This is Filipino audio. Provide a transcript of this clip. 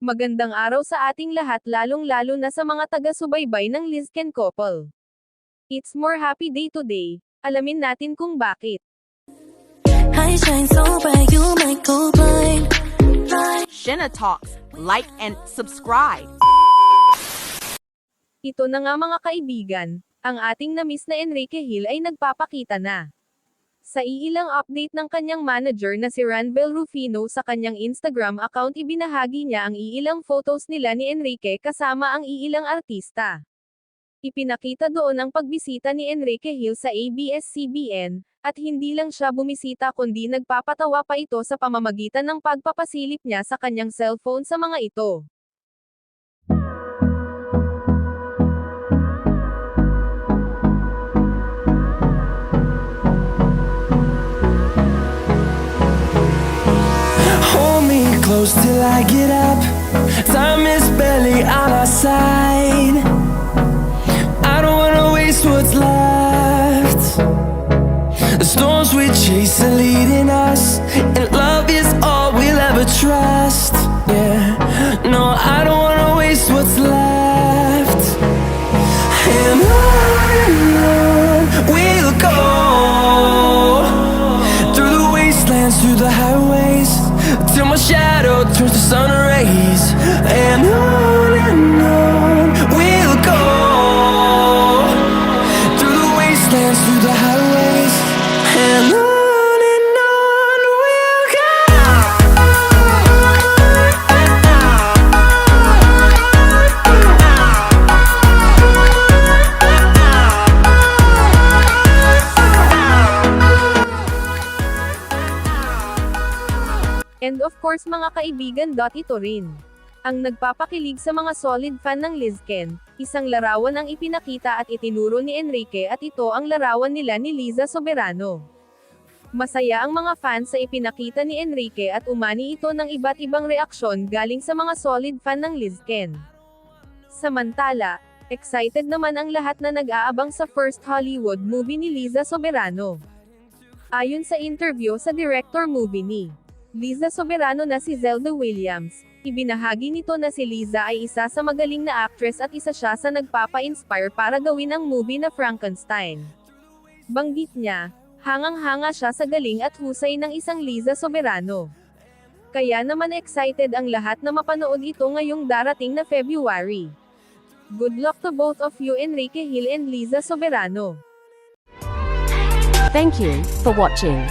Magandang araw sa ating lahat, lalong-lalo na sa mga taga-subaybay ng Lizken couple. It's more happy day today. Alamin natin kung bakit. I shine so bright, you might go blind. Shenna Talks. Like and subscribe. Ito na nga mga kaibigan, ang ating na-miss na Enrique Hill ay nagpapakita na. Sa iilang update ng kanyang manager na si Ranbel Rufino sa kanyang Instagram account, ibinahagi niya ang iilang photos nila ni Enrique kasama ang iilang artista. Ipinakita doon ang pagbisita ni Enrique Hill sa ABS-CBN, at hindi lang siya bumisita kundi nagpapatawa pa ito sa pamamagitan ng pagpapasilip niya sa kanyang cellphone sa mga ito. Close till I get up. Time is barely on our side. I don't wanna waste what's left. The storms we chase are leading us, and love is all we'll ever trust. Yeah, no, I don't wanna waste what's left. And on we'll go, through the wastelands, through the highways, till my shadow turns to sun rays. And on we'll go, through the wastelands, through the highways. And on we'll go. And of course mga kaibigan, ito rin ang nagpapakilig sa mga solid fan ng Lizken. Isang larawan ang ipinakita at itinuro ni Enrique, at ito ang larawan nila ni Liza Soberano. Masaya ang mga fans sa ipinakita ni Enrique at umani ito ng iba't ibang reaksyon galing sa mga solid fan ng Lizken. Samantala, excited naman ang lahat na nag-aabang sa first Hollywood movie ni Liza Soberano. Ayon sa interview sa director movie ni Liza Soberano na si Zelda Williams, ibinahagi nito na si Liza ay isa sa magaling na actress at isa siya sa nagpapa-inspire para gawin ang movie na Frankenstein. Banggit niya, hangang-hanga siya sa galing at husay ng isang Liza Soberano. Kaya naman excited ang lahat na mapanood ito ngayong darating na February. Good luck to both of you, Enrique Hill and Liza Soberano. Thank you for watching.